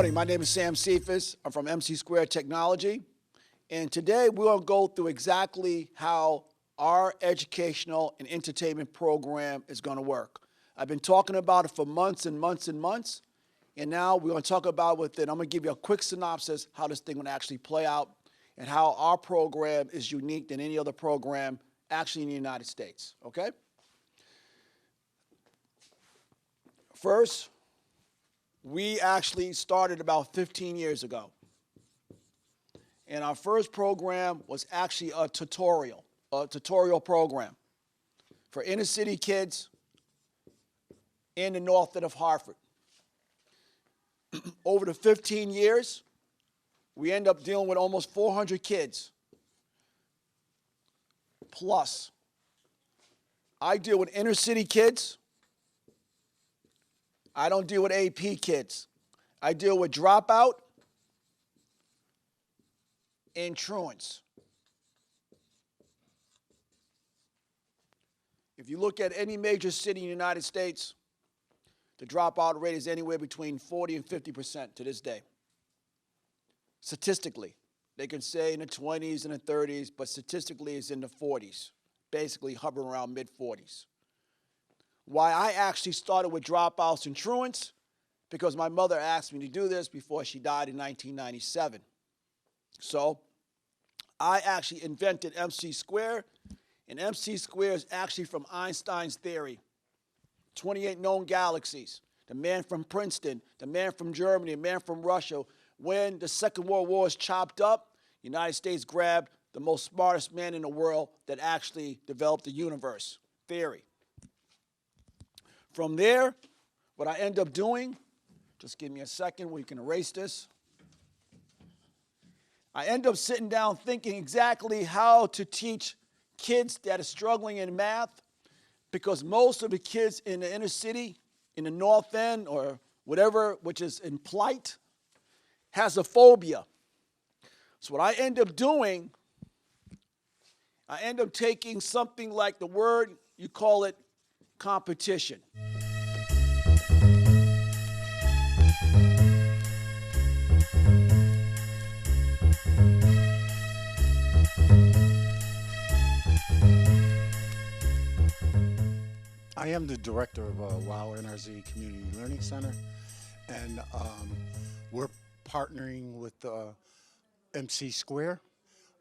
morning. My name is Sam Cephas. I'm from MC2 Technology. And today we're going to go through exactly how our educational and entertainment program is going to work. I've been talking about it for months and months and months. And now we're going to talk about it. I'm going to give you a quick synopsis how this thing will actually play out and how our program is unique than any other program actually in the United States. Okay? First, we actually started about 15 years ago. And our first program was actually a tutorial program for inner city kids in the north end of Hartford. Over the 15 years, we end up dealing with almost 400 kids. Plus, I deal with inner city kids. I don't deal with AP kids. I deal with dropout and truants. If you look at any major city in the United States, the dropout rate is anywhere between 40 and 50% to this day. Statistically, they can say in the 20s and the 30s, but statistically it's in the 40s, basically hovering around mid-40s. Why I actually started with dropouts and truants, because my mother asked me to do this before she died in 1997. So I actually invented MC2, and MC2 is actually from Einstein's theory. 28 known galaxies, the man from Princeton, the man from Germany, the man from Russia. When the Second World War was chopped up, the United States grabbed the most smartest man in the world that actually developed the universe theory. From there, what I end up doing, just give me a second, we can erase this. I end up sitting down thinking exactly how to teach kids that are struggling in math, because most of the kids in the inner city, in the north end or whatever, which is in plight, has a phobia. So what I end up doing, I end up taking something like the word, you call it competition. I am the director of WOW NRZ Community Learning Center, and we're partnering with MC2.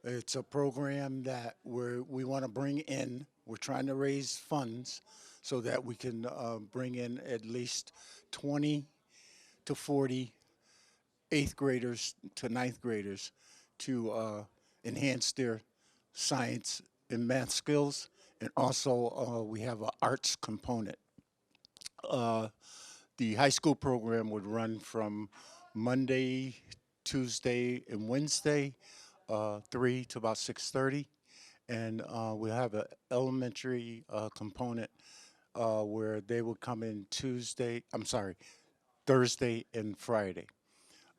It's a program that we want to bring in. We're trying to raise funds so that we can bring in at least 20 to 40 8th graders to 9th graders to enhance their science and math skills. And also we have an arts component. The high school program would run from Monday, Tuesday, and Wednesday, 3 to about 6:30. And we'll have an elementary component where they will come in Thursday and Friday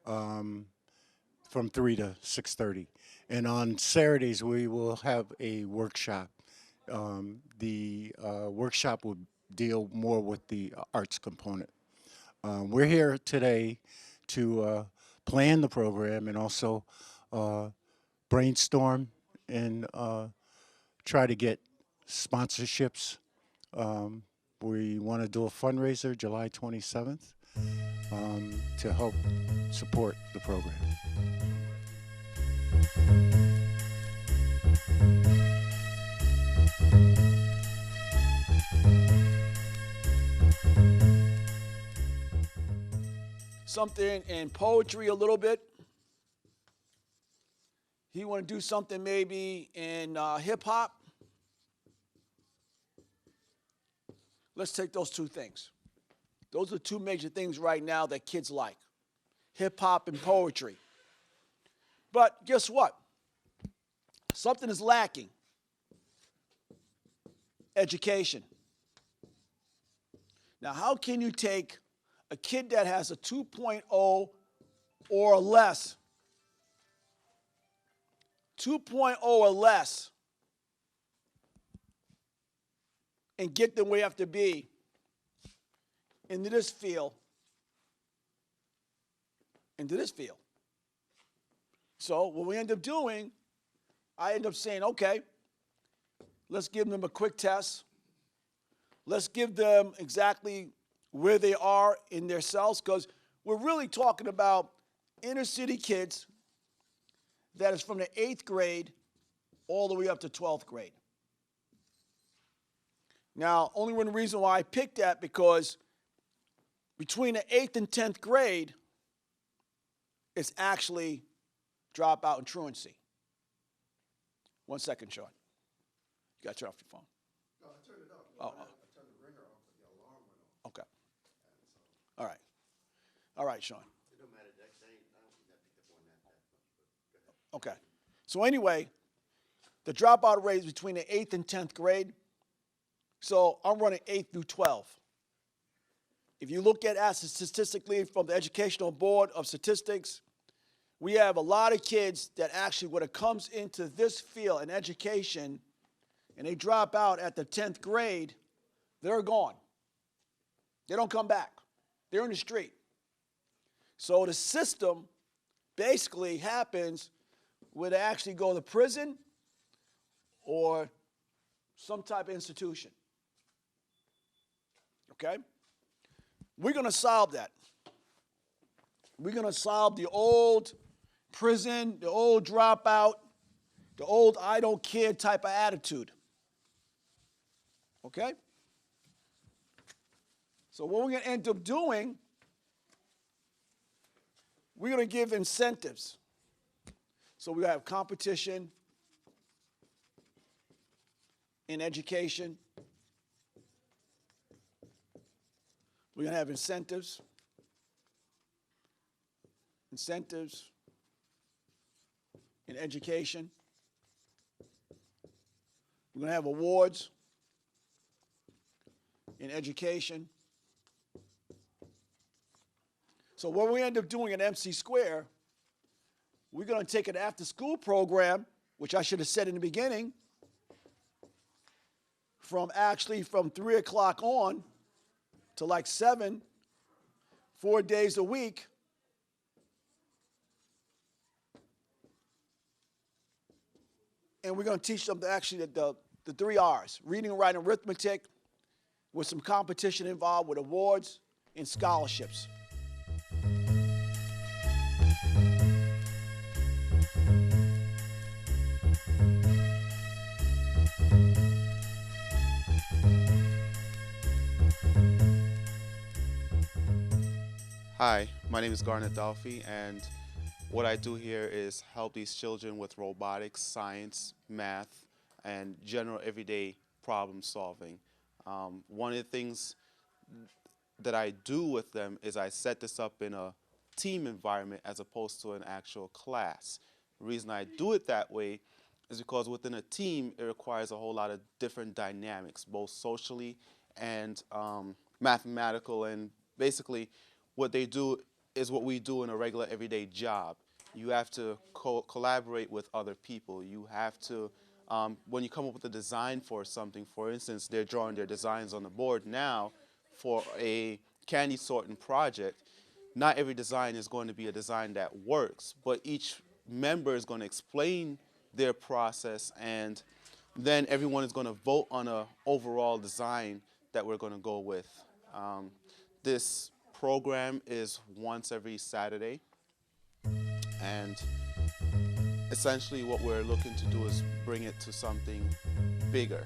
from 3 to 6:30. And on Saturdays, we will have a workshop. The workshop will deal more with the arts component. We're here today to plan the program and also brainstorm and try to get sponsorships. We want to do a fundraiser July 27th to help support the program. Something in poetry a little bit. You want to do something maybe in hip hop. Let's take those two things. Those are two major things right now that kids like. Hip hop and poetry. But guess what? Something is lacking. Education. Now, how can you take a kid that has a 2.0 or less, 2.0 or less, and get them where they have to be into this field into this field. So what we end up doing, I end up saying, okay, let's give them a quick test. Let's give them exactly where they are in their cells, because we're really talking about inner city kids that is from the 8th grade all the way up to 12th grade. Now, only one reason why I picked that, because between the 8th and 10th grade, it's actually dropout and truancy. 1 second, Sean. You got to turn off your phone. No, I turned it off. Oh. I turned the ringer off, but the alarm went off. Okay. All right. All right, Sean. It don't matter. I don't think that picked up on that much, but go ahead. Okay. So anyway, the dropout rate is between the 8th and 10th grade. So I'm running 8th through 12. If you look at us statistically from the Educational Board of Statistics, we have a lot of kids that actually, when it comes into this field in education, and they drop out at the 10th grade, they're gone. They don't come back. They're in the street. So the system basically happens where they actually go to prison or some type of institution. Okay? We're going to solve that. We're going to solve the old prison, the old dropout, the old I don't care type of attitude. Okay? So what we're going to end up doing, we're going to give incentives. So we have competition in education. We're going to have incentives. Incentives in education. We're going to have awards in education. So what we end up doing at MC Square, we're going to take an after-school program, which I should have said in the beginning, from 3 o'clock on to like 7, 4 days a week. And we're going to teach them the 3 R's, reading, writing, arithmetic, with some competition involved with awards and scholarships. Hi, my name is Garnet Dolphy, and what I do here is help these children with robotics, science, math, and general everyday problem solving. One of the things that I do with them is I set this up in a team environment as opposed to an actual class. The reason I do it that way is because within a team, it requires a whole lot of different dynamics, both socially and mathematical, and basically what they do is what we do in a regular everyday job. You have to collaborate with other people. You have to, when you come up with a design for something, for instance, they're drawing their designs on the board now for a candy sorting project. Not every design is going to be a design that works, but each member is going to explain their process, and then everyone is going to vote on an overall design that we're going to go with. This program is once every Saturday, and essentially what we're looking to do is bring it to something bigger.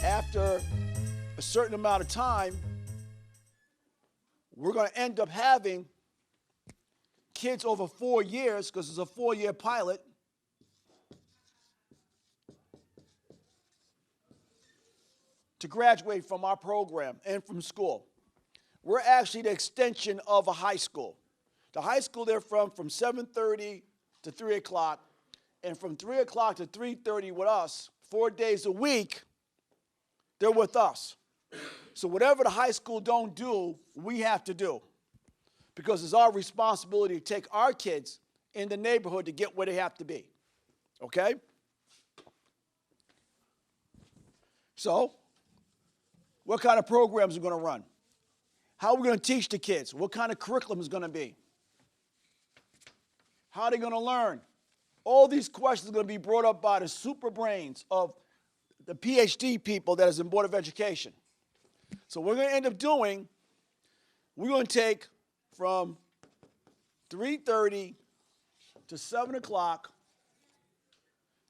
After a certain amount of time, we're going to end up having kids over 4 years, because it's a 4-year pilot, to graduate from our program and from school. We're actually the extension of a high school. The high school they're from 7:30 to 3 o'clock, and from 3 o'clock to 3:30 with us, 4 days a week, they're with us. So whatever the high school don't do, we have to do, because it's our responsibility to take our kids in the neighborhood to get where they have to be. Okay? So, what kind of programs are going to run? How are we going to teach the kids? What kind of curriculum is going to be? How are they going to learn? All these questions are going to be brought up by the super brains of the PhD people that is in Board of Education. So what we're going to end up doing, we're going to take from 3:30 to 7 o'clock,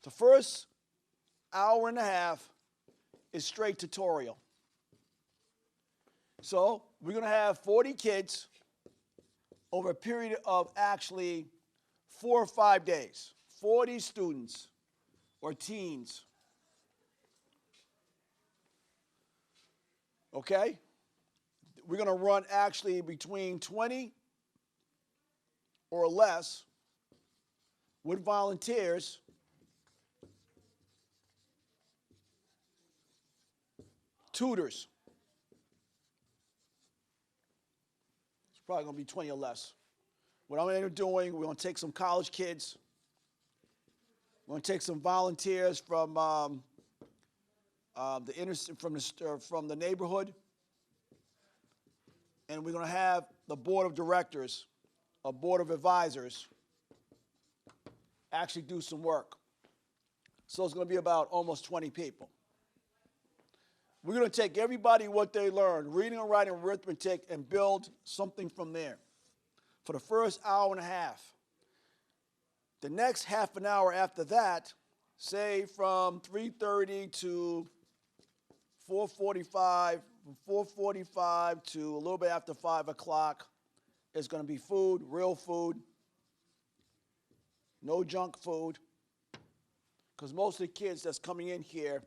the first hour and a half is straight tutorial. So we're going to have 40 kids over a period of actually 4 or 5 days. 40 students or teens. Okay? We're going to run actually between 20 or less with volunteers. Tutors. It's probably going to be 20 or less. What I'm going to end up doing, we're going to take some college kids. We're going to take some volunteers from from the neighborhood, and we're going to have the board of directors, a board of advisors, actually do some work. So it's going to be about almost 20 people. We're going to take everybody what they learned, reading and writing, arithmetic, and build something from there for the first hour and a half. The next half an hour after that, say from 3:30 to 4:45, from 4:45 to a little bit after 5 o'clock, is going to be food, real food, no junk food, because most of the kids that's coming in here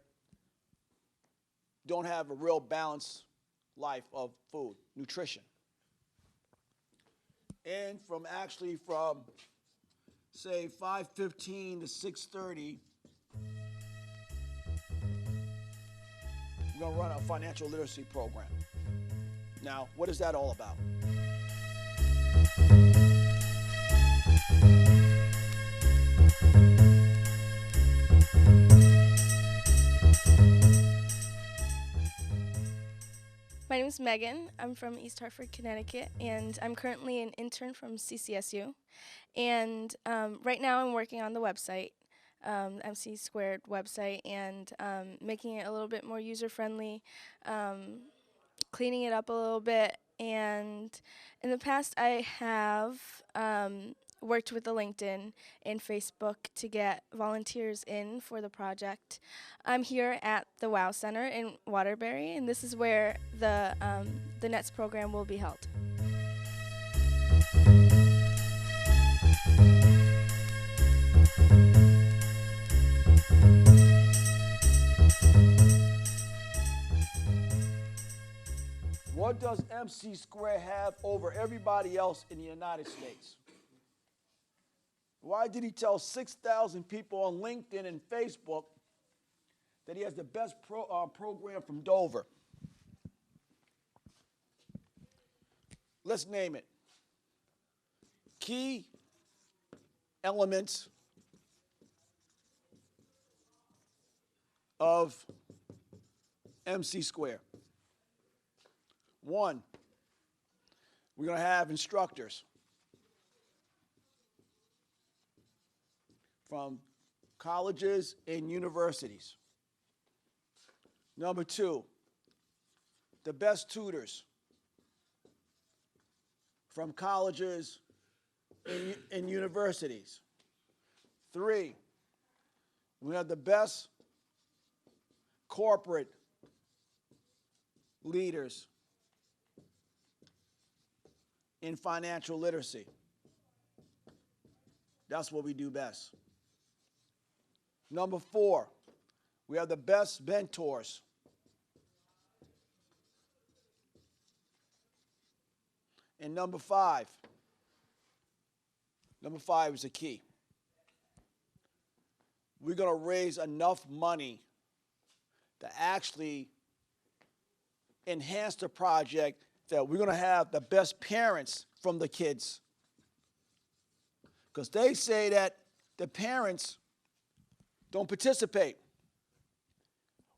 don't have a real balanced life of food, nutrition. And from say 5:15 to 6:30, we're going to run a financial literacy program. Now, what is that all about? My name is Megan. I'm from East Hartford, Connecticut, and I'm currently an intern from CCSU. And right now I'm working on the website, MC Squared website, and making it a little bit more user-friendly, cleaning it up a little bit. And in the past I have worked with the LinkedIn and Facebook to get volunteers in for the project. I'm here at the WOW Center in Waterbury, and this is where the NETS program will be held. What does MC Square have over everybody else in the United States? Why did he tell 6,000 people on LinkedIn and Facebook that he has the best program from Dover? Let's name it. Key elements of MC Square. 1, we're going to have instructors from colleges and universities. Number 2, the best tutors from colleges and universities. 3, we have the best corporate leaders in financial literacy. That's what we do best. Number 4, we have the best mentors. And number 5 is the key. We're going to raise enough money to actually enhance the project that we're going to have the best parents from the kids. Because they say that the parents don't participate.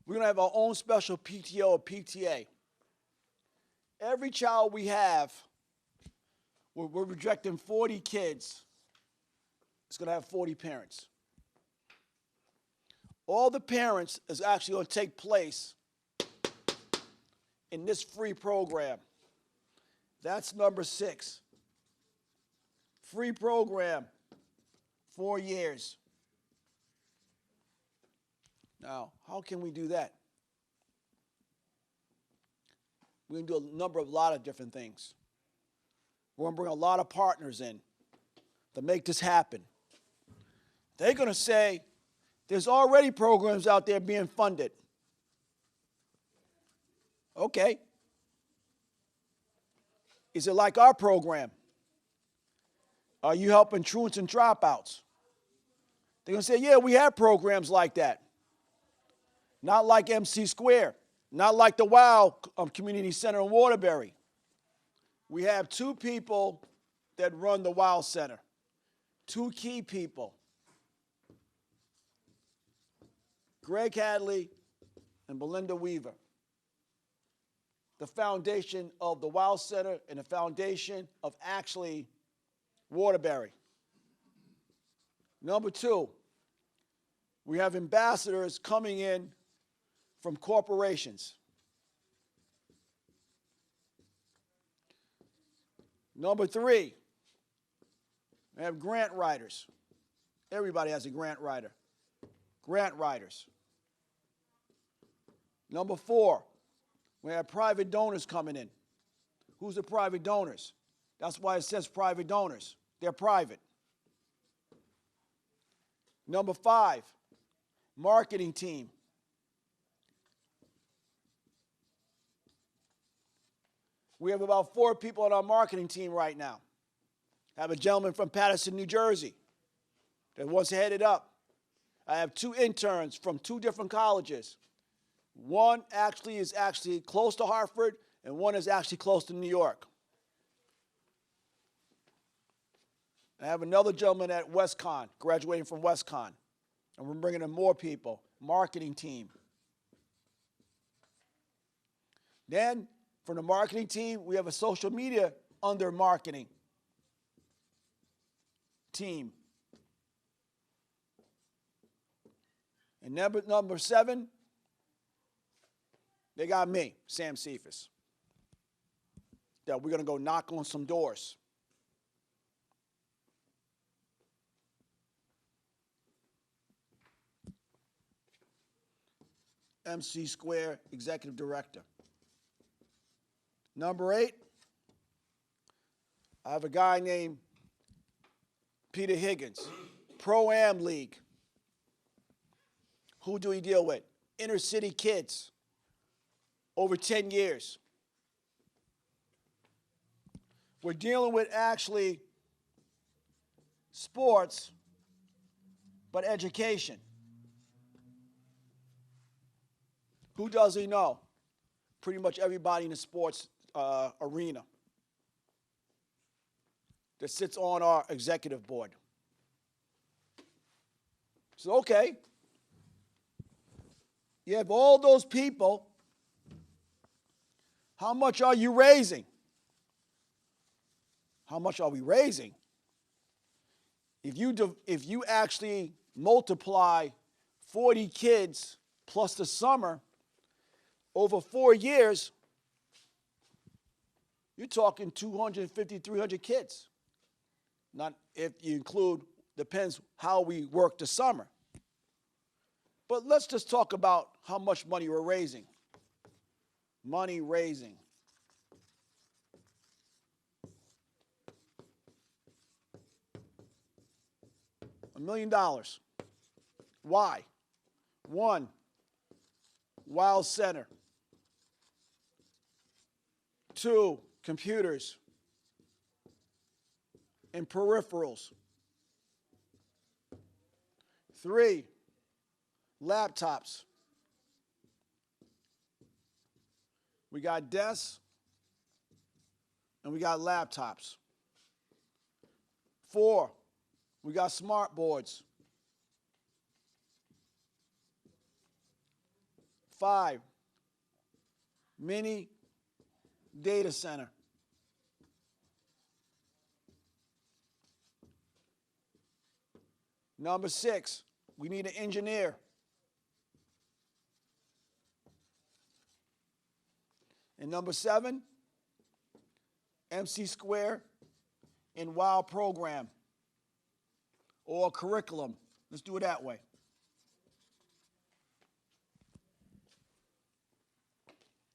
We're going to have our own special PTO or PTA. Every child we have, we're rejecting 40 kids. It's going to have 40 parents. All the parents is actually going to take place in this free program. That's number 6. Free program, 4 years. Now, how can we do that? We can do a lot of different things. We're going to bring a lot of partners in to make this happen. They're going to say, there's already programs out there being funded. Okay. Is it like our program? Are you helping truants and dropouts? They're going to say, yeah, we have programs like that. Not like MC2, not like the WOW Community Center in Waterbury. We have 2 people that run the WOW Center, 2 key people, Greg Hadley and Belinda Weaver. The foundation of the WOW Center and the foundation of actually Waterbury. Number 2, we have ambassadors coming in from corporations. Number 3, we have grant writers. Everybody has a grant writer. Grant writers. Number 4, we have private donors coming in. Who's the private donors? That's why it says private donors. They're private. Number 5, marketing team. We have about 4 people on our marketing team right now. I have a gentleman from Paterson, New Jersey that wants to head it up. I have 2 interns from 2 different colleges. One is close to Hartford, and one is actually close to New York. I have another gentleman at WestCon, graduating from WestCon, and we're bringing in more people, marketing team. Then, from the marketing team, we have a social media under marketing team. And number 7, they got me, Sam Cephas. That we're going to go knock on some doors. MC2 Executive Director. Number 8, I have a guy named Peter Higgins, Pro-Am League. Who do we deal with? Inner city kids, over 10 years. We're dealing with actually sports, but education. Who doesn't know? Pretty much everybody in the sports arena that sits on our executive board. So, okay, you have all those people. How much are you raising? How much are we raising? If you actually multiply 40 kids plus the summer over 4 years, you're talking 250, 300 kids. Not if you include, depends how we work the summer. But let's just talk about how much money we're raising. Money raising. $1 million. Why? 1, WOW Center. 2, computers and peripherals. 3, laptops. We got desks and we got laptops. 4, we got smart boards. 5, mini data center. Number 6, we need an engineer. And number 7, MC Square and WOW program or curriculum. Let's do it that way.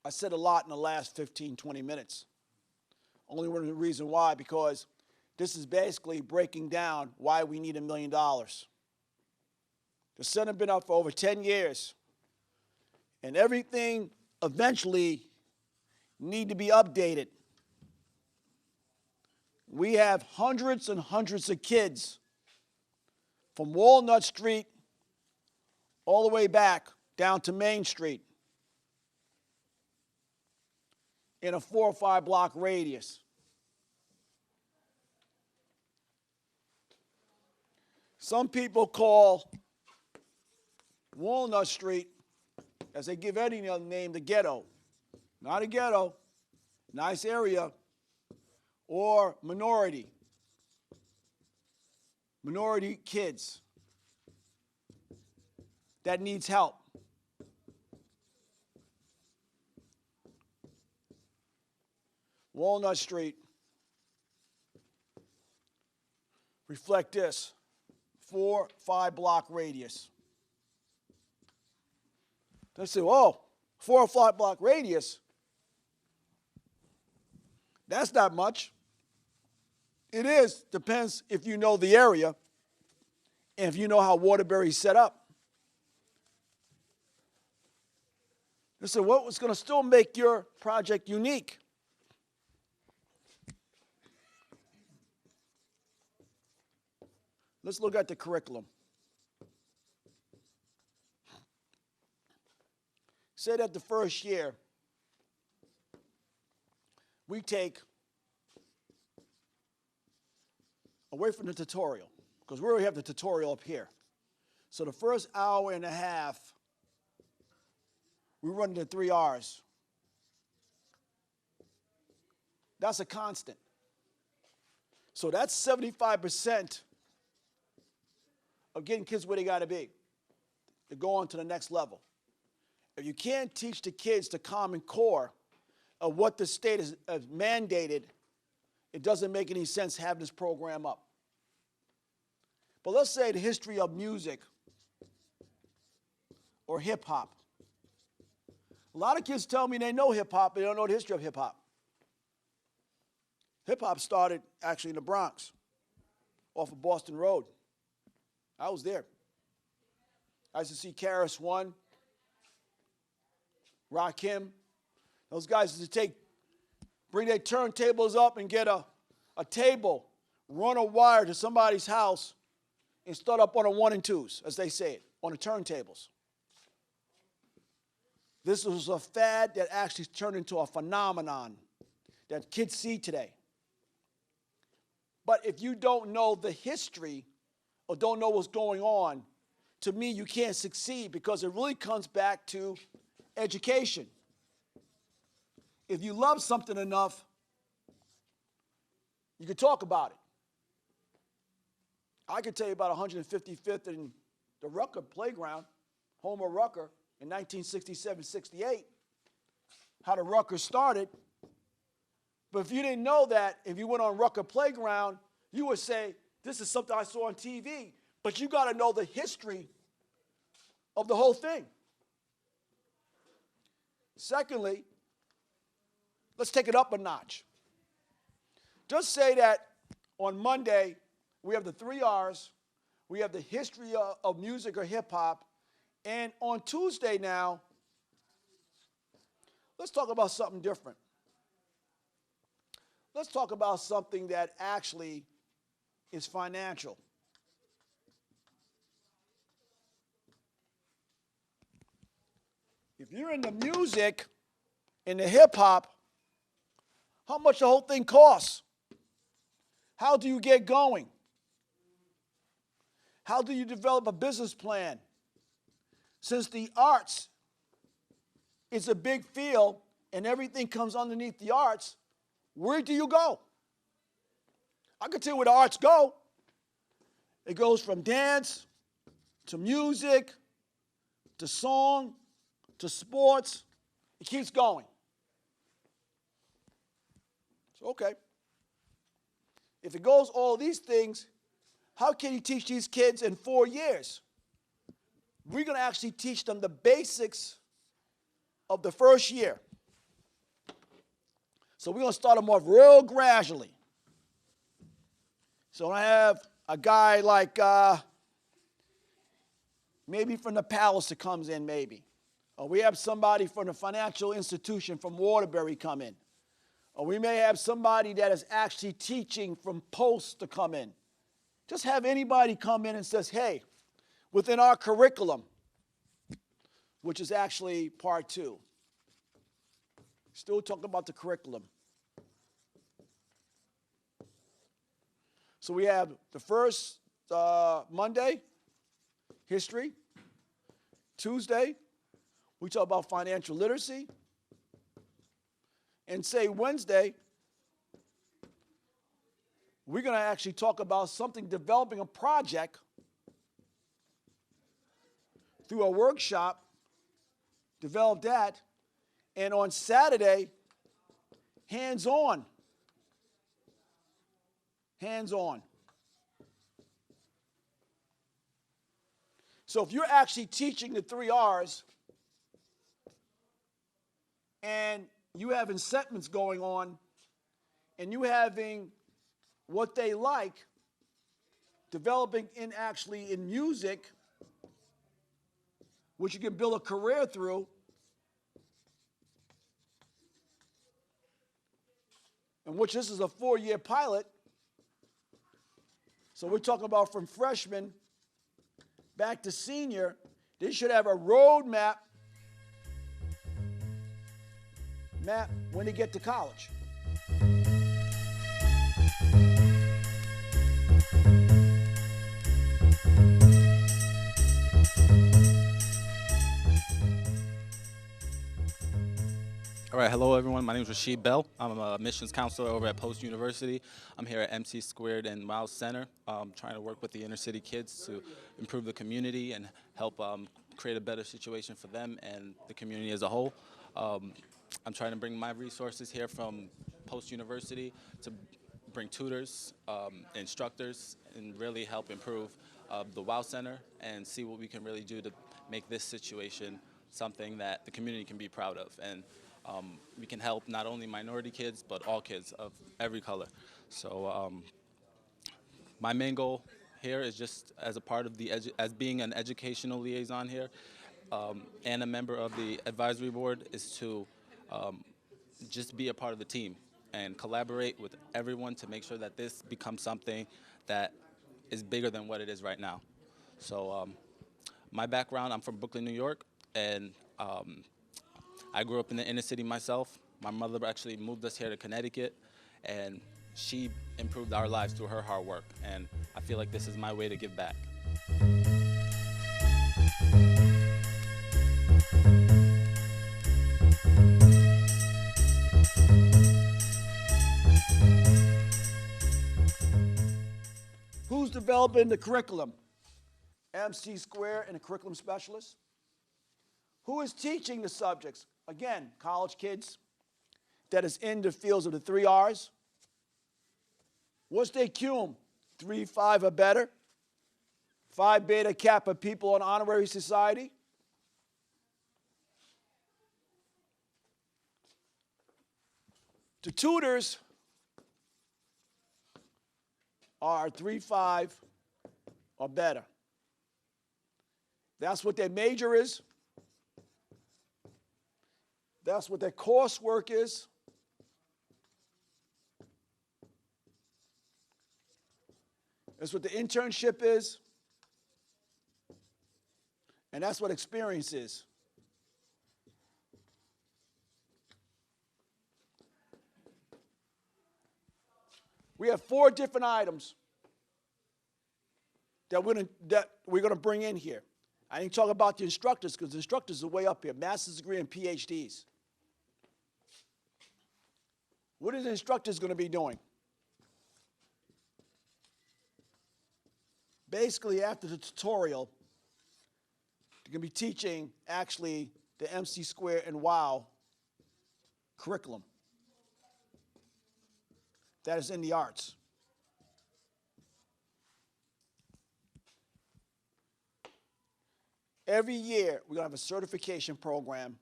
I said a lot in the last 15, 20 minutes. Only one reason why, because this is basically breaking down why we need $1 million. The center been up for over 10 years, and everything eventually need to be updated. We have hundreds and hundreds of kids from Walnut Street all the way back down to Main Street in a 4 or 5 block radius. Some people call Walnut Street, as they give any other name, the ghetto. Not a ghetto, nice area, or minority kids that needs help. Walnut Street, reflect this, 4, 5 block radius. They say, oh, 4 or 5 block radius, that's not much. It is, depends if you know the area and if you know how Waterbury's set up. They said, what was going to still make your project unique? Let's look at the curriculum. Say that the first year, we take away from the tutorial, because we already have the tutorial up here. So the first hour and a half, we run the 3 R's. That's a constant. So that's 75% of getting kids where they got to be, to go on to the next level. If you can't teach the kids the common core of what the state has mandated, it doesn't make any sense having this program up. But let's say the history of music or hip hop. A lot of kids tell me they know hip hop, but they don't know the history of hip hop. Hip hop started actually in the Bronx, off of Boston Road. I was there. I used to see Karis One, Rakim. Those guys used to bring their turntables up and get a table, run a wire to somebody's house, and start up on the 1 and 2s, as they say it, on the turntables. This was a fad that actually turned into a phenomenon that kids see today. But if you don't know the history or don't know what's going on, to me, you can't succeed, because it really comes back to education. If you love something enough, you can talk about it. I could tell you about 155th and the Rucker playground, Homer Rucker, in 1967-68, how the Rucker started. But if you didn't know that, if you went on Rucker playground, you would say, this is something I saw on TV. But you got to know the history of the whole thing. Secondly, let's take it up a notch. Just say that on Monday, we have the 3 R's, we have the history of music or hip hop, and on Tuesday now, let's talk about something different. Let's talk about something that actually is financial. If you're in the music, in the hip hop, how much the whole thing costs? How do you get going? How do you develop a business plan? Since the arts it's a big field and everything comes underneath the arts, where do you go? I can tell you where the arts go. It goes from dance to music to song to sports. It keeps going. So, okay. If it goes all these things, how can you teach these kids in 4 years? We're going to actually teach them the basics of the first year. So we're going to start them off real gradually. So I have a guy like maybe from the Palace that comes in maybe. Or we have somebody from the financial institution from Waterbury come in. Or we may have somebody that is actually teaching from Post to come in. Just have anybody come in and says, hey, within our curriculum, which is actually part 2. Still talking about the curriculum. So we have the first Monday, history. Tuesday, we talk about financial literacy. And say Wednesday, we're going to actually talk about something, developing a project through a workshop, develop that. And on Saturday, hands-on. Hands-on. So if you're actually teaching the 3 R's and you have incentives going on and you having what they like, developing in actually in music, which you can build a career through, and which this is a 4-year pilot. So we're talking about from freshman back to senior. They should have a roadmap when they get to college. All right, hello everyone. My name is Rashid Bell. I'm a admissions counselor over at Post University. I'm here at MC2 and Wow Center, trying to work with the inner city kids to improve the community and help create a better situation for them and the community as a whole. I'm trying to bring my resources here from Post University to bring tutors, instructors, and really help improve the Wow Center and see what we can really do to make this situation something that the community can be proud of. And we can help not only minority kids, but all kids of every color. So my main goal here is just as a part of as being an educational liaison here and a member of the advisory board is to just be a part of the team and collaborate with everyone to make sure that this becomes something that is bigger than what it is right now. So my background, I'm from Brooklyn, New York, and I grew up in the inner city myself. My mother actually moved us here to Connecticut, and she improved our lives through her hard work, and I feel like this is my way to give back. Who's developing the curriculum? MC2 and a curriculum specialist. Who is teaching the subjects? Again, college kids that is in the fields of the 3 R's. What's their cum? 3, 5 or better. Phi Beta Kappa people on honorary society. The tutors are 3, 5 or better. That's what their major is. That's what their coursework is. That's what the internship is. And that's what experience is. We have 4 different items that we're going to bring in here. I didn't talk about the instructors because the instructors are way up here, master's degree and PhDs. What are the instructors going to be doing? Basically, after the tutorial, they're going to be teaching actually the MC Square and WOW curriculum that is in the arts. Every year, we're going to have a certification program,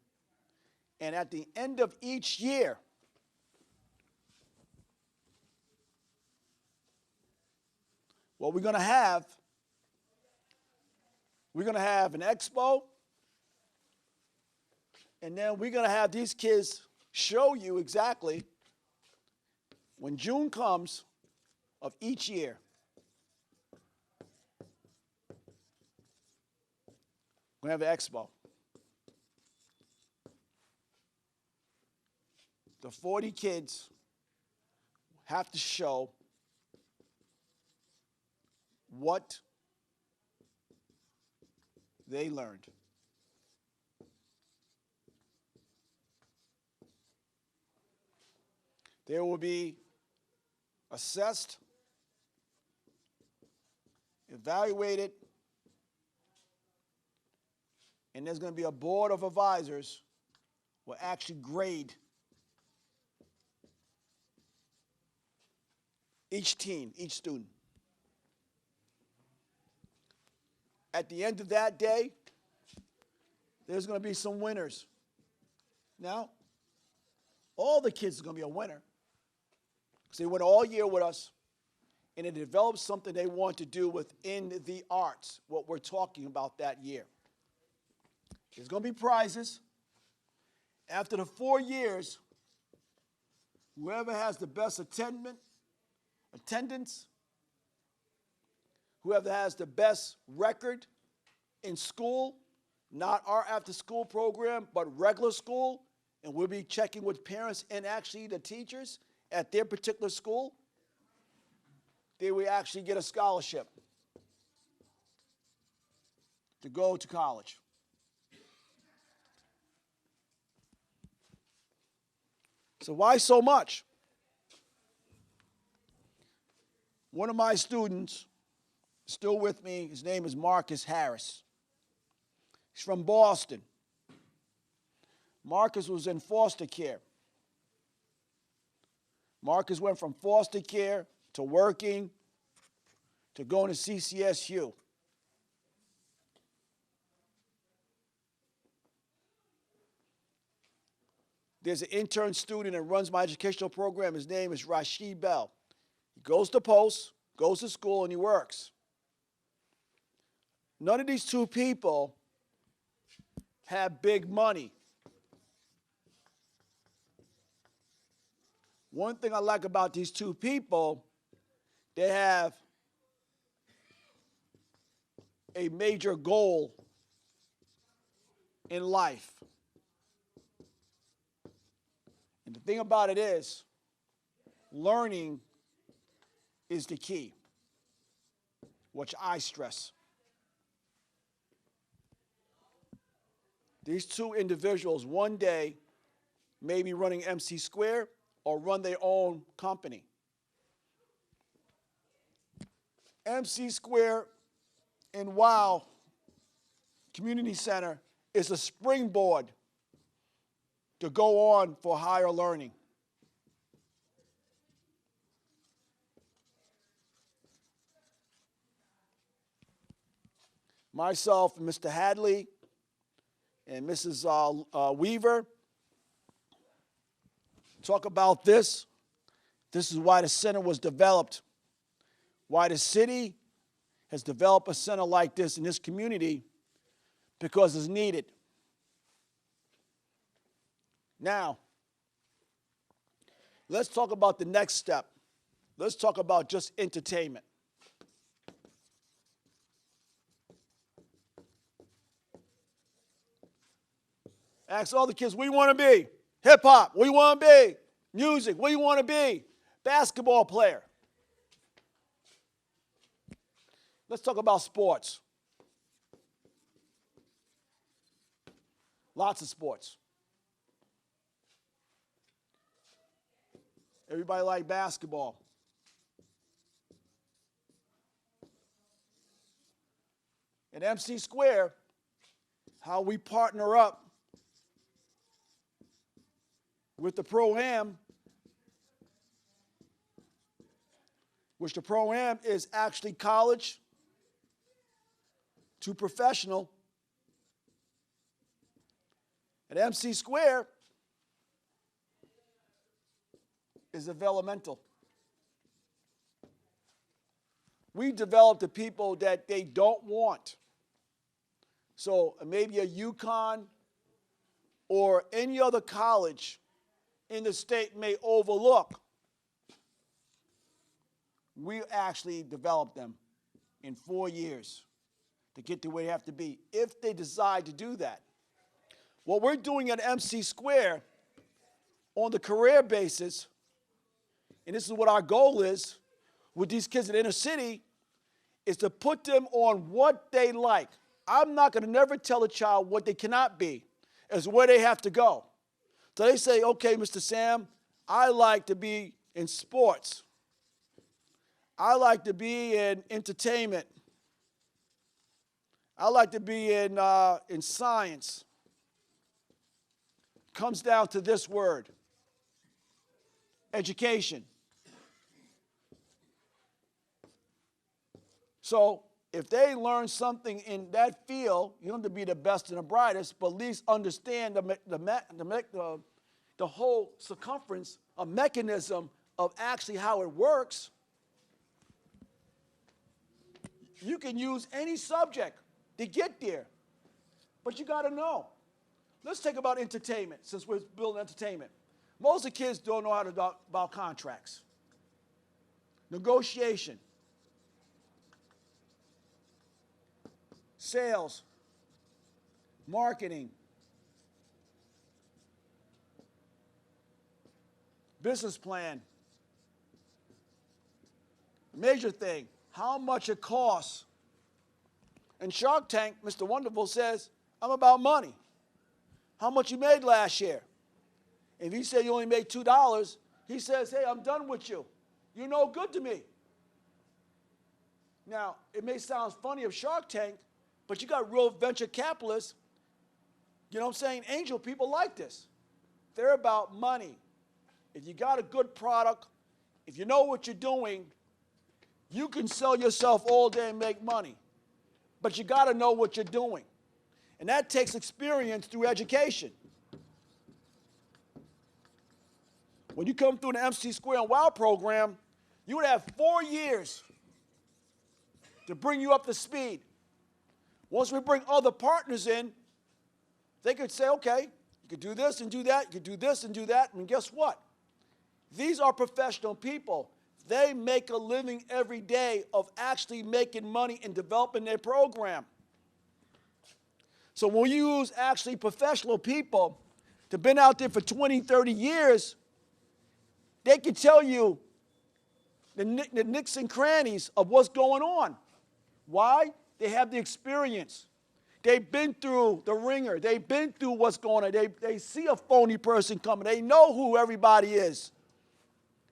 and at the end of each year, what we're going to have an expo, and then we're going to have these kids show you exactly when June comes of each year. We're going to have an expo. The 40 kids have to show what they learned. They will be assessed, evaluated, and there's going to be a board of advisors will actually grade each team, each student. At the end of that day, there's going to be some winners. Now, all the kids are going to be a winner because they went all year with us, and they developed something they want to do within the arts, what we're talking about that year. There's going to be prizes. After the 4 years, whoever has the best attendance, whoever has the best record in school, not our after-school program, but regular school, and we'll be checking with parents and actually the teachers at their particular school, they will actually get a scholarship to go to college. So why so much? One of my students, still with me, his name is Marcus Harris. He's from Boston. Marcus was in foster care. Marcus went from foster care to working to going to CCSU. There's an intern student that runs my educational program. His name is Rashid Bell. He goes to post, goes to school, and he works. None of these two people have big money. One thing I like about these two people, they have a major goal in life. And the thing about it is, learning is the key, which I stress. These two individuals one day may be running MC Square or run their own company. MC Square and WOW Community Center is a springboard to go on for higher learning. Myself and Mr. Hadley and Mrs. Weaver talk about this. This is why the center was developed, why the city has developed a center like this in this community, because it's needed. Now, let's talk about the next step. Let's talk about just entertainment. Ask all the kids, what do you want to be? Hip hop, what do you want to be? Music, what do you want to be? Basketball player. Let's talk about sports. Lots of sports. Everybody like basketball. At MC Square, how we partner up with the Pro-Am, which the Pro-Am is actually college to professional. At MC Square is developmental. We develop the people that they don't want. So maybe a UConn or any other college in the state may overlook. We actually develop them in 4 years to get to where they have to be, if they decide to do that. What we're doing at MC Square on the career basis, and this is what our goal is with these kids in the inner city, is to put them on what they like. I'm not going to never tell a child what they cannot be, is where they have to go. So they say, okay, Mr. Sam, I like to be in sports. I like to be in entertainment. I like to be in science. Comes down to this word, education. So if they learn something in that field, you don't have to be the best and the brightest, but at least understand the whole circumference, a mechanism of actually how it works. You can use any subject to get there, but you got to know. Let's talk about entertainment, since we're building entertainment. Most of the kids don't know how to talk about contracts, negotiation, sales, marketing, business plan. Major thing, how much it costs. And Shark Tank, Mr. Wonderful says, I'm about money. How much you made last year? If he said you only made $2, he says, hey, I'm done with you. You're no good to me. Now, it may sound funny of Shark Tank, but you got real venture capitalists, you know what I'm saying? Angel people like this. They're about money. If you got a good product, if you know what you're doing, you can sell yourself all day and make money. But you got to know what you're doing. And that takes experience through education. When you come through the MC Square and WOW program, you would have 4 years to bring you up to speed. Once we bring other partners in, they could say, okay, you could do this and do that, you could do this and do that, and guess what? These are professional people. They make a living every day of actually making money and developing their program. So when you use actually professional people that have been out there for 20, 30 years, they can tell you the nicks and crannies of what's going on. Why? They have the experience. They've been through the ringer. They've been through what's going on. They see a phony person coming. They know who everybody is.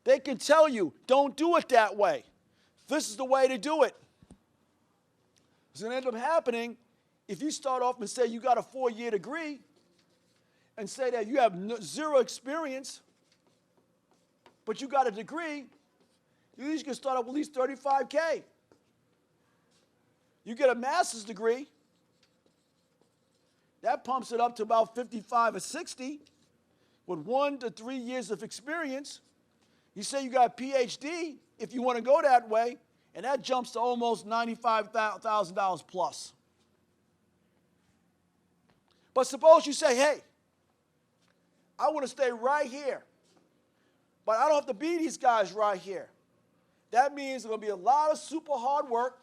They can tell you, don't do it that way. This is the way to do it. What's going to end up happening, if you start off and say you got a 4-year degree and say that you have zero experience, but you got a degree, you at least can start off with at least $35K. You get a master's degree, that pumps it up to about 55 or 60 with 1 to 3 years of experience. You say you got a PhD, if you want to go that way, and that jumps to almost $95,000 plus. But suppose you say, hey, I want to stay right here, but I don't have to be these guys right here. That means there's going to be a lot of super hard work,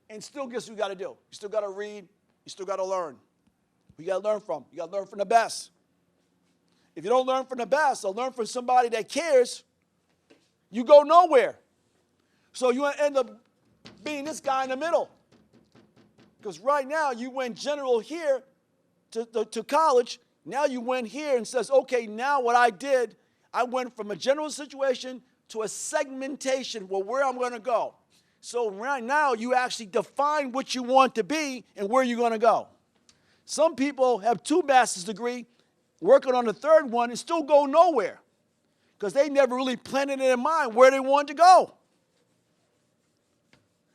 and still guess what you got to do? You still got to read, you still got to learn. Who you got to learn from? You got to learn from the best. If you don't learn from the best or learn from somebody that cares, you go nowhere. So you end up being this guy in the middle. Because right now you went general here to college. Now you went here and says, okay, now what I did, I went from a general situation to a segmentation where I'm going to go. So right now you actually define what you want to be and where you're going to go. Some people have 2 master's degrees, working on the 3rd one and still go nowhere because they never really planted in their mind where they wanted to go.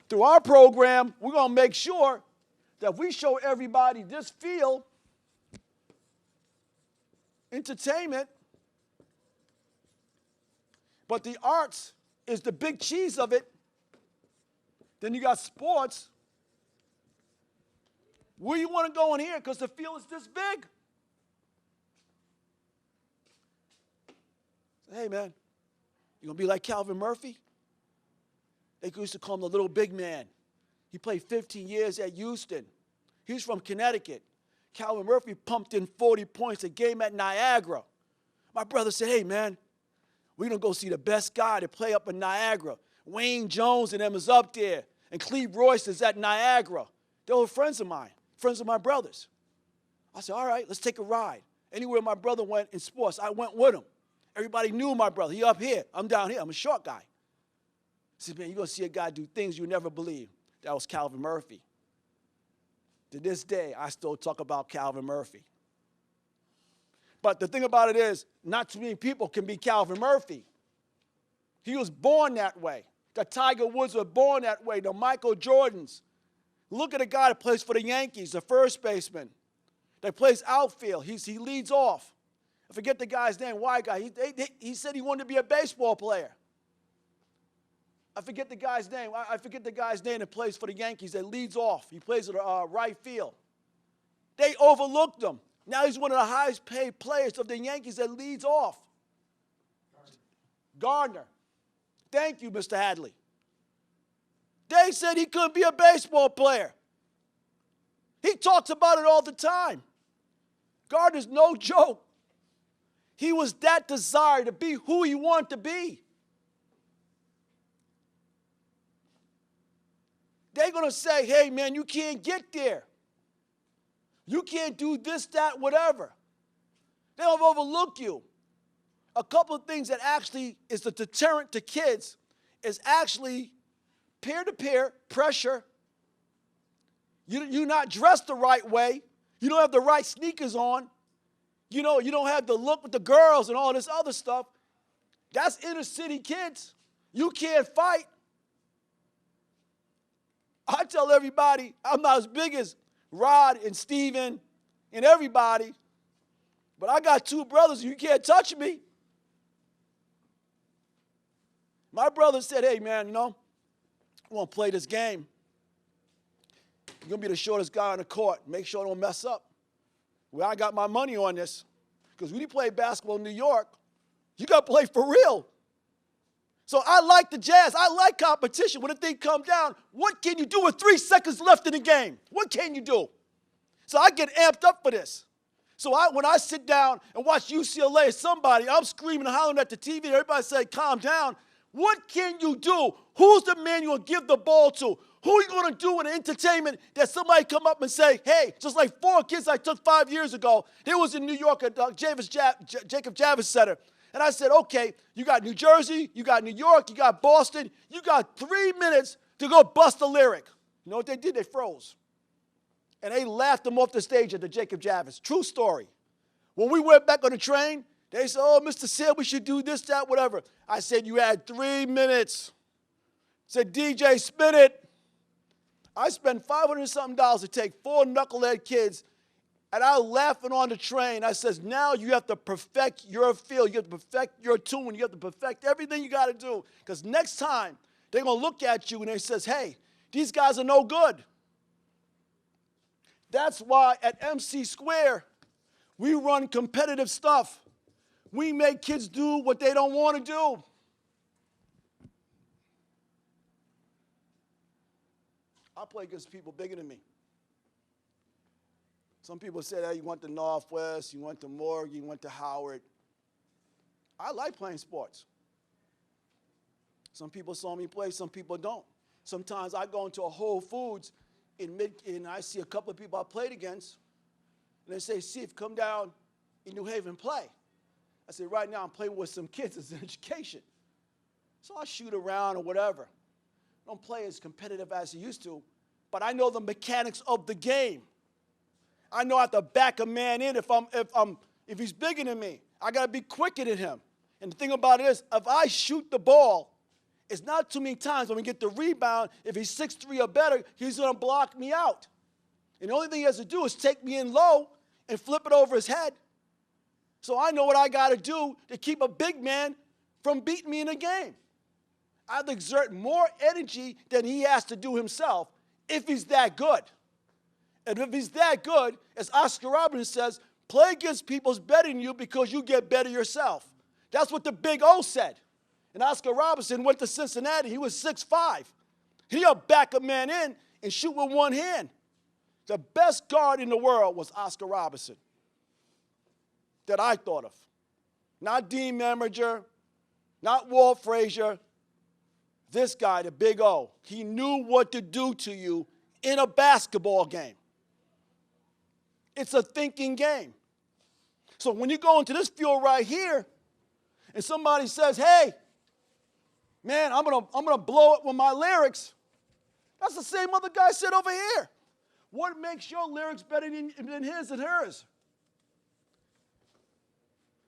Through our program, we're going to make sure that we show everybody this field, entertainment, but the arts is the big cheese of it. Then you got sports. Where you want to go in here? Because the field is this big. Hey, man, you going to be like Calvin Murphy? They used to call him the little big man. He played 15 years at Houston. He's from Connecticut. Calvin Murphy pumped in 40 points a game at Niagara. My brother said, hey, man, we're going to go see the best guy to play up in Niagara. Wayne Jones and them is up there. And Cleve Royce is at Niagara. They were friends of mine, friends of my brother's. I said, all right, let's take a ride. Anywhere my brother went in sports, I went with him. Everybody knew my brother. He up here. I'm down here. I'm a short guy. He said, man, you're going to see a guy do things you never believe. That was Calvin Murphy. To this day, I still talk about Calvin Murphy. But the thing about it is, not too many people can be Calvin Murphy. He was born that way. The Tiger Woods was born that way. The Michael Jordans. Look at a guy that plays for the Yankees, the first baseman. That plays outfield. He leads off. I forget the guy's name, white guy. He said he wanted to be a baseball player. I forget the guy's name. I forget the guy's name that plays for the Yankees that leads off. He plays at right field. They overlooked him. Now he's one of the highest paid players of the Yankees that leads off. Gardner. Thank you, Mr. Hadley. They said he couldn't be a baseball player. He talks about it all the time. Gardner's no joke. He was that desire to be who he wanted to be. They're going to say, hey, man, you can't get there. You can't do this, that, whatever. They'll overlook you. A couple of things that actually is the deterrent to kids is actually peer-to-peer pressure. You're not dressed the right way. You don't have the right sneakers on. You don't have the look with the girls and all this other stuff. That's inner city kids. You can't fight. I tell everybody, I'm not as big as Rod and Steven and everybody, but I got 2 brothers, you can't touch me. My brother said, hey, man, I want to play this game. You're going to be the shortest guy on the court. Make sure I don't mess up. Well, I got my money on this. Because when you play basketball in New York, you got to play for real. So I like the Jazz. I like competition. When the thing comes down, what can you do with 3 seconds left in the game? What can you do? So I get amped up for this. So when I sit down and watch UCLA or somebody, I'm screaming and hollering at the TV. Everybody say, calm down. What can you do? Who's the man you're going to give the ball to? Who are you going to do in entertainment that somebody come up and say, hey, just like 4 kids I took 5 years ago, they was in New York at Jacob Javits Center. And I said, okay, you got New Jersey, you got New York, you got Boston. You got 3 minutes to go bust a lyric. You know what they did? They froze. And they laughed them off the stage at the Jacob Javits. True story. When we went back on the train, they said, oh, Mr. said we should do this, that, whatever. I said, you had 3 minutes. Said, DJ, spin it. I spent $500-something to take 4 knucklehead kids, and I was laughing on the train. I says, now you have to perfect your feel. You have to perfect your tune. You have to perfect everything you got to do. Because next time, they're going to look at you and they says, hey, these guys are no good. That's why at MC Square, we run competitive stuff. We make kids do what they don't want to do. I play against people bigger than me. Some people say that you went to Northwest, you went to Morgan, you went to Howard. I like playing sports. Some people saw me play, some people don't. Sometimes I go into a Whole Foods and I see a couple of people I played against, and they say, Steve, come down in New Haven and play. I said, right now I'm playing with some kids. It's an education. So I shoot around or whatever. I don't play as competitive as I used to, but I know the mechanics of the game. I know I have to back a man in if he's bigger than me. I got to be quicker than him. And the thing about it is, if I shoot the ball, it's not too many times when we get the rebound, if he's 6'3" or better, he's going to block me out. And the only thing he has to do is take me in low and flip it over his head. So I know what I got to do to keep a big man from beating me in a game. I have to exert more energy than he has to do himself if he's that good. And if he's that good, as Oscar Robertson says, play against people is better than you because you get better yourself. That's what the Big O said. And Oscar Robertson went to Cincinnati. He was 6'5". He'll back a man in and shoot with one hand. The best guard in the world was Oscar Robertson that I thought of. Not Dean Meminger, not Walt Frazier. This guy, the Big O, he knew what to do to you in a basketball game. It's a thinking game. So when you go into this field right here, and somebody says, hey, man, I'm gonna blow it with my lyrics, that's the same other guy said over here. What makes your lyrics better than his and hers?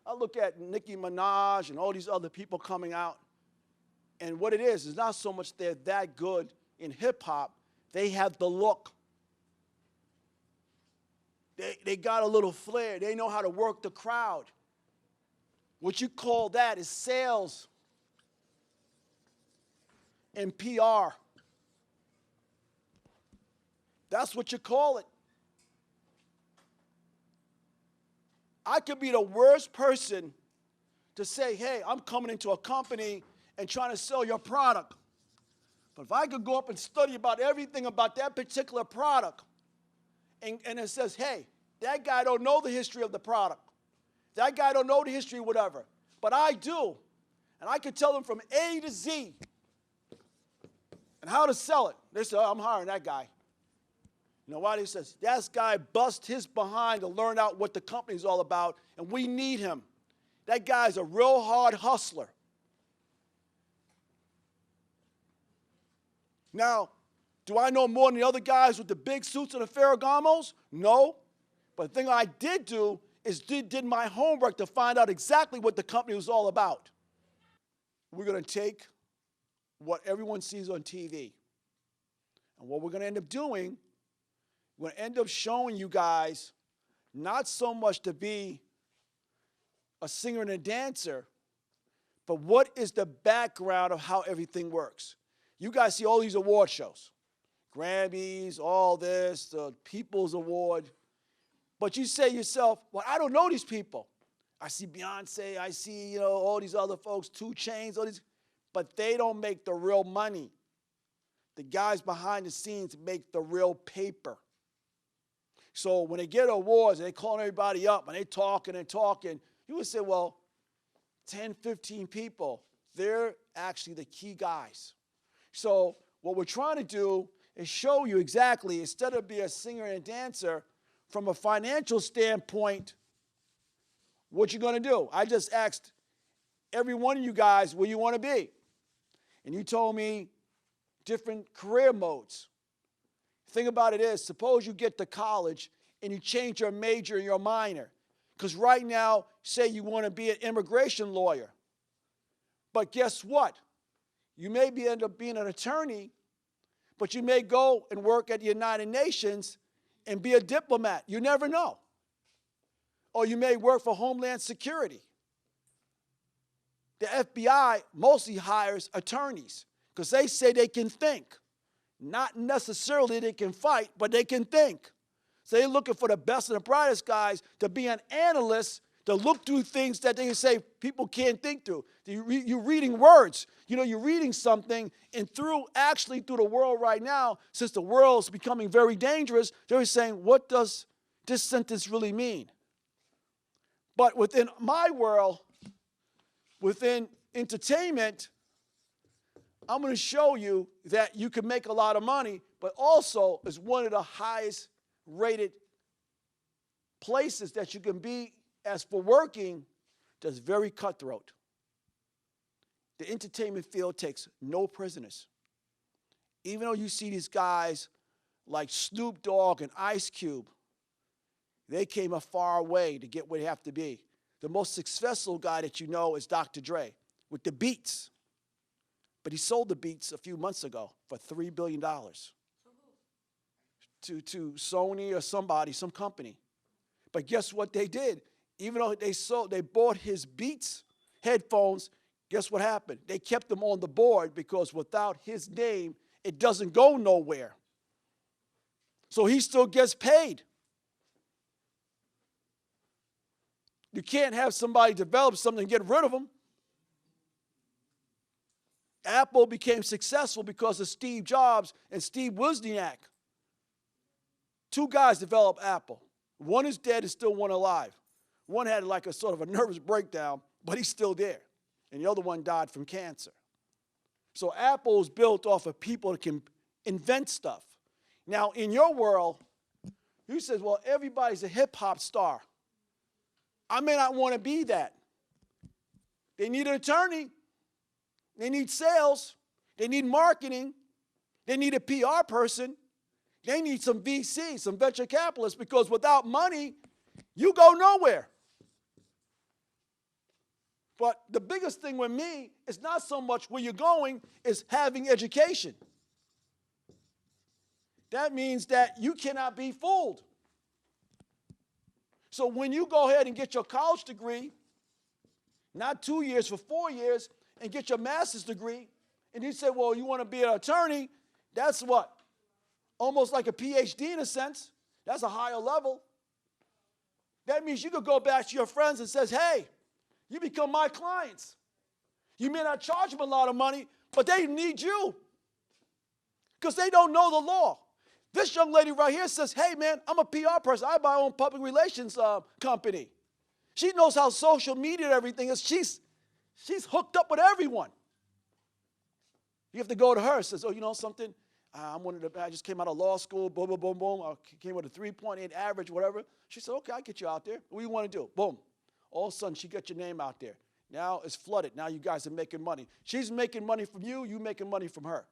I look at Nicki Minaj and all these other people coming out, and what it is not so much they're that good in hip-hop, they have the look. They got a little flair. They know how to work the crowd. What you call that is sales and PR. That's what you call it. I could be the worst person to say, hey, I'm coming into a company and trying to sell your product. But if I could go up and study about everything about that particular product, and it says, hey, that guy don't know the history of the product. That guy don't know the history, whatever. But I do. And I can tell them from A to Z and how to sell it. They say, oh, I'm hiring that guy. You know why? They says, that guy bust his behind to learn out what the company's all about, and we need him. That guy's a real hard hustler. Now, do I know more than the other guys with the big suits and the Ferragamos? No. But the thing I did do is did my homework to find out exactly what the company was all about. We're going to take what everyone sees on TV. And what we're going to end up doing, we're going to end up showing you guys not so much to be a singer and a dancer, but what is the background of how everything works. You guys see all these award shows. Grammys, all this, the People's Award. But you say to yourself, well, I don't know these people. I see Beyonce, I see, all these other folks, 2 Chainz, all these, but they don't make the real money. The guys behind the scenes make the real paper. So when they get awards and they calling everybody up and they talking and talking, you would say, well, 10, 15 people, they're actually the key guys. So what we're trying to do is show you exactly, instead of being a singer and a dancer, from a financial standpoint, what you're going to do. I just asked every one of you guys where you want to be. And you told me different career modes. The thing about it is, suppose you get to college and you change your major and your minor. Because right now, say you want to be an immigration lawyer. But guess what? You may end up being an attorney, but you may go and work at the United Nations and be a diplomat. You never know. Or you may work for Homeland Security. The FBI mostly hires attorneys because they say they can think. Not necessarily they can fight, but they can think. So they're looking for the best and the brightest guys to be an analyst, to look through things that they can say people can't think through. You're reading words. You're reading something, and through the world right now, since the world's becoming very dangerous, they're saying, what does this sentence really mean? But within my world, within entertainment, I'm going to show you that you can make a lot of money, but also is one of the highest rated places that you can be as for working that's very cutthroat. The entertainment field takes no prisoners. Even though you see these guys like Snoop Dogg and Ice Cube, they came a far way to get where they have to be. The most successful guy that you know is Dr. Dre with the Beats. But he sold the Beats a few months ago for $3 billion to Sony or somebody, some company. But guess what they did? Even though they bought his Beats headphones, guess what happened? They kept them on the board because without his name, it doesn't go nowhere. So he still gets paid. You can't have somebody develop something and get rid of them. Apple became successful because of Steve Jobs and Steve Wozniak. Two guys developed Apple. One is dead and still one alive. One had like a sort of a nervous breakdown, but he's still there. And the other one died from cancer. So Apple is built off of people that can invent stuff. Now, in your world, you says, well, everybody's a hip-hop star. I may not want to be that. They need an attorney. They need sales. They need marketing. They need a PR person. They need some VC, some venture capitalists, because without money, you go nowhere. But the biggest thing with me is not so much where you're going, is having education. That means that you cannot be fooled. So when you go ahead and get your college degree, not 2 years, for 4 years, and get your master's degree, and you say, well, you want to be an attorney, that's what? Almost like a PhD in a sense. That's a higher level. That means you could go back to your friends and says, hey, you become my clients. You may not charge them a lot of money, but they need you because they don't know the law. This young lady right here says, hey, man, I'm a PR person. I have my own public relations company. She knows how social media and everything is. She's hooked up with everyone. You have to go to her and says, oh, you know something? I just came out of law school, boom, boom, boom, boom. I came with a 3.8 average, whatever. She said, okay, I'll get you out there. What do you want to do? Boom. All of a sudden, she got your name out there. Now it's flooded. Now you guys are making money. She's making money from you. You making money from her.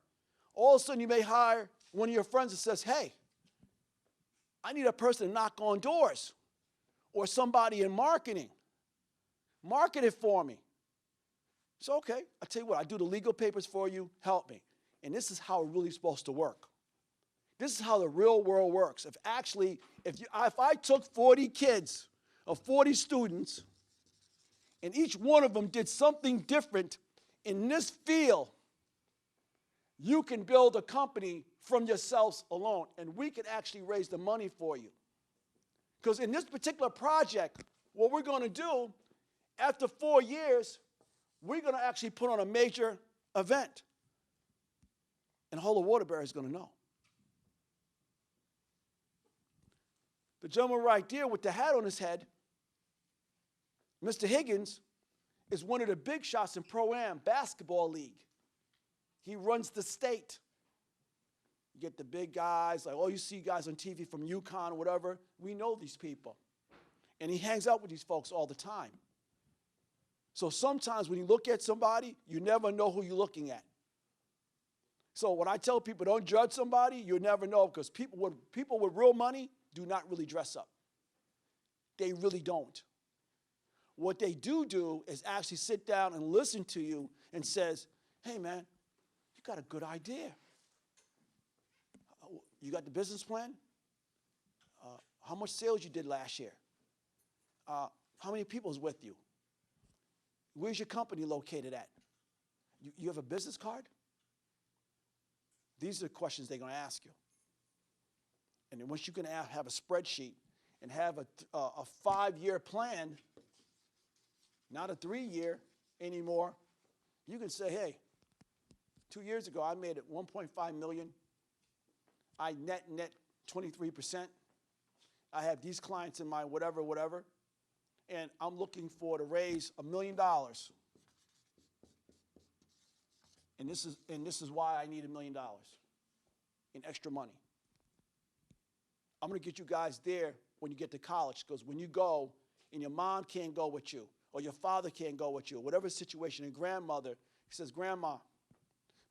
All of a sudden, you may hire one of your friends that says, hey, I need a person to knock on doors, or somebody in marketing. Market it for me. So, okay, I'll tell you what, I do the legal papers for you. Help me. And this is how it really is supposed to work. This is how the real world works. If I took 40 kids or 40 students, and each one of them did something different in this field, you can build a company from yourselves alone, and we can actually raise the money for you. Because in this particular project, what we're going to do, after 4 years, we're going to actually put on a major event. And Whole of Waterbury is going to know. The gentleman right there with the hat on his head, Mr. Higgins, is one of the big shots in Pro-Am basketball league. He runs the state. You get the big guys, like, oh, you see guys on TV from UConn or whatever. We know these people. And he hangs out with these folks all the time. So sometimes when you look at somebody, you never know who you're looking at. So when I tell people don't judge somebody, you never know, because people with real money do not really dress up. They really don't. What they do is actually sit down and listen to you and says, hey, man, you got a good idea. You got the business plan? How much sales you did last year? How many people is with you? Where's your company located at? You have a business card? These are the questions they're going to ask you. And then once you can have a spreadsheet and have a 5-year plan, not a 3-year anymore, you can say, hey, 2 years ago I made it 1.5 million. I net 23%. I have these clients in my whatever, and I'm looking to raise $1 million. And this is why I need $1 million. in extra money. I'm going to get you guys there when you get to college, because when you go and your mom can't go with you or your father can't go with you, whatever situation, and grandmother says, Grandma,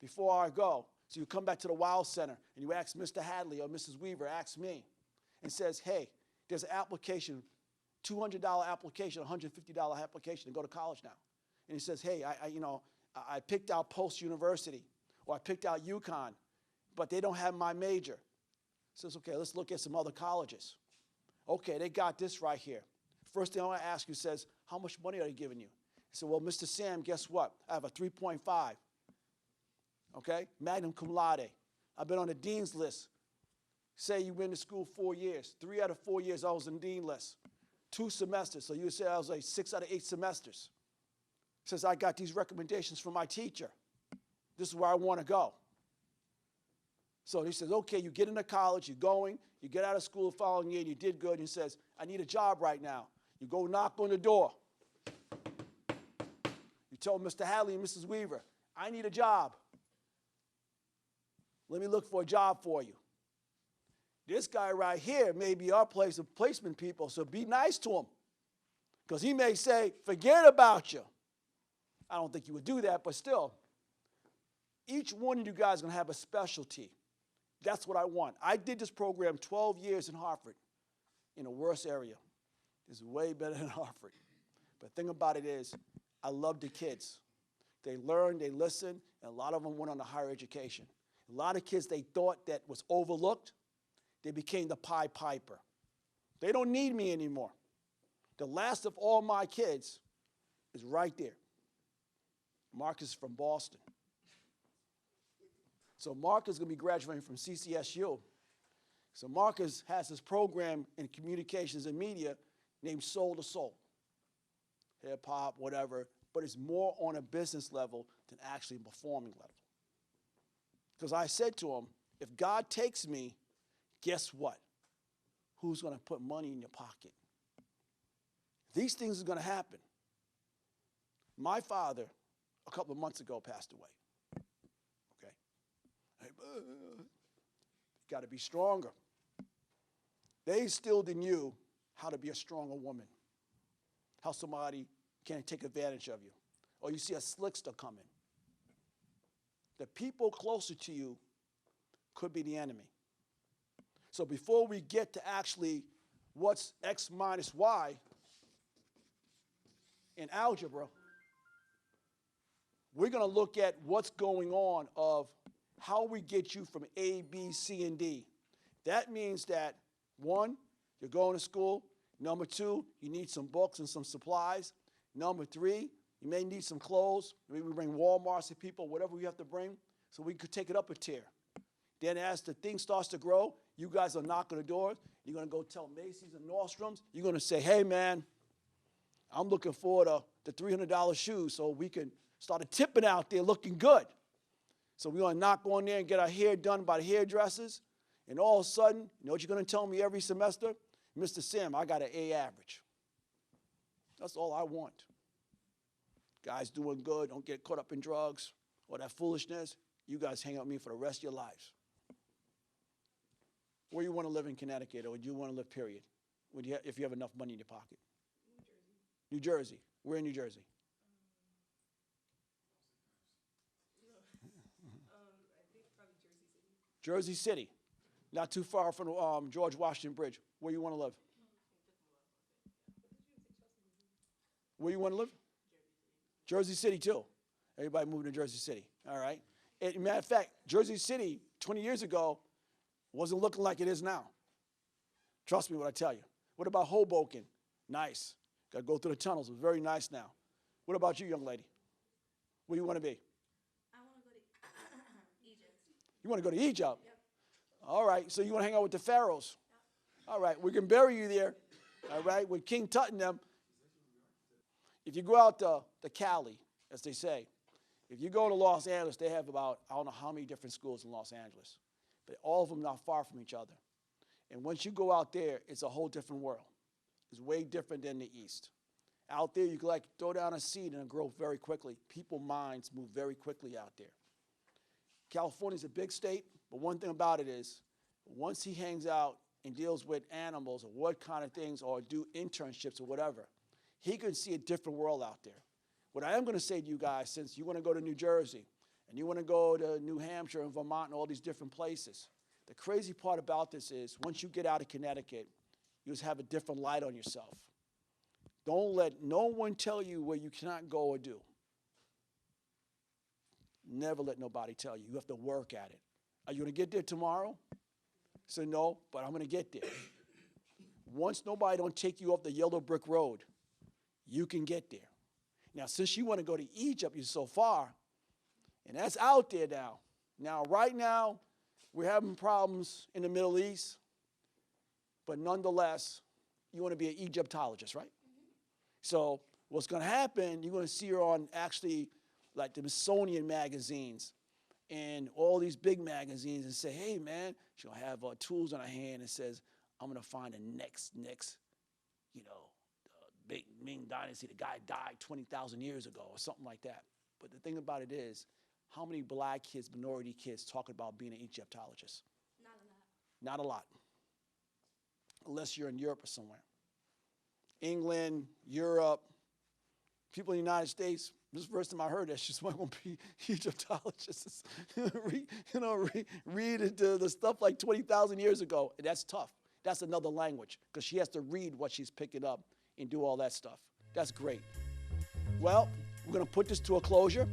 before I go, so you come back to the Wow Center and you ask Mr. Hadley or Mrs. Weaver, ask me, and says, hey, there's an application, $200 application, $150 application to go to college now. And he says, hey, I picked out Post University, or I picked out UConn, but they don't have my major. Says, okay, let's look at some other colleges. Okay, they got this right here. First thing I want to ask you says, how much money are they giving you? He said, well, Mr. Sam, guess what? I have a 3.5. Okay, magna cum laude. I've been on the dean's list. Say you've been to school 4 years. 3 out of 4 years I was on the dean list. 2 semesters, so you would say I was like 6 out of 8 semesters. Says, I got these recommendations from my teacher. This is where I want to go. So he says, okay, you get into college, you're going, you get out of school the following year, and you did good, and he says, I need a job right now. You go knock on the door. You tell Mr. Hadley and Mrs. Weaver, I need a job. Let me look for a job for you. This guy right here may be our place of placement people, so be nice to him. Because he may say, forget about you. I don't think you would do that, but still, each one of you guys is going to have a specialty. That's what I want. I did this program 12 years in Hartford, in a worse area. It's way better than Hartford. But the thing about it is, I love the kids. They learn, they listen, and a lot of them went on to higher education. A lot of kids they thought that was overlooked, they became the Pied Piper. They don't need me anymore. The last of all my kids is right there. Marcus is from Boston. So Marcus is going to be graduating from CCSU. So Marcus has his program in communications and media named Soul to Soul. Hip hop, whatever, but it's more on a business level than actually a performing level. Because I said to him, if God takes me, guess what? Who's going to put money in your pocket? These things are going to happen. My father, a couple of months ago, passed away. Got to be stronger. They instilled in you how to be a stronger woman, how somebody can't take advantage of you, or you see a slickster coming. The people closer to you could be the enemy. So before we get to actually what's x minus y in algebra, we're going to look at what's going on of how we get you from A, B, C, and D. That means that, 1, you're going to school. Number 2, you need some books and some supplies. Number 3, you may need some clothes. Maybe we bring Walmarts to people, whatever we have to bring, so we could take it up a tier. Then as the thing starts to grow, you guys are knocking the doors. You're going to go tell Macy's and Nordstrom's. You're going to say, hey, man, I'm looking for the $300 shoes so we can start tipping out there looking good. So we're going to knock on there and get our hair done by the hairdressers. And all of a sudden, you know what you're going to tell me every semester? Mr. Sam, I got an A average. That's all I want. Guys doing good, don't get caught up in drugs or that foolishness. You guys hang out with me for the rest of your lives. Where you want to live in Connecticut, or do you want to live, period? If you have enough money in your pocket? New Jersey. New Jersey. Where in New Jersey? Jersey City, not too far from George Washington Bridge. Where you want to live? Where you want to live? Jersey City, too. Everybody moving to Jersey City, all right? And matter of fact, Jersey City, 20 years ago, wasn't looking like it is now. Trust me when I tell you. What about Hoboken? Nice. Got to go through the tunnels. It's very nice now. What about you, young lady? Where do you want to be? I want to go to Egypt. You want to go to Egypt? Yep. All right, so you want to hang out with the pharaohs? Yep. All right, we can bury you there, all right, with King Tut and them. If you go out to Cali, as they say, if you go to Los Angeles, they have about, I don't know how many different schools in Los Angeles, but all of them not far from each other. And once you go out there, it's a whole different world. It's way different than the East. Out there, you can like throw down a seed and it'll grow very quickly. People's minds move very quickly out there. California's a big state. But one thing about it is, once he hangs out and deals with animals or what kind of things or do internships or whatever, he can see a different world out there. What I am going to say to you guys, since you want to go to New Jersey and you want to go to New Hampshire and Vermont and all these different places, the crazy part about this is once you get out of Connecticut, you just have a different light on yourself. Don't let no one tell you where you cannot go or do. Never let nobody tell you. You have to work at it. Are you going to get there tomorrow? So no, but I'm going to get there. Once nobody don't take you off the yellow brick road, you can get there. Now, since you want to go to Egypt, you're so far, and that's out there now. Now, right now, we're having problems in the Middle East, but nonetheless, you want to be an Egyptologist, right? So what's going to happen, you're going to see her on actually like the Smithsonian magazines and all these big magazines and say, hey, man, she'll have tools in her hand and says, I'm going to find the next, you know, big Ming Dynasty. The guy died 20,000 years ago or something like that. But the thing about it is, how many black kids, minority kids, talking about being an Egyptologist? Not a lot. Not a lot. Unless you're in Europe or somewhere. England, Europe, people in the United States, this is the first time I heard that she's going to be Egyptologists. read the stuff like 20,000 years ago. And that's tough. That's another language because she has to read what she's picking up and do all that stuff. That's great. Well, we're going to put this to a closure.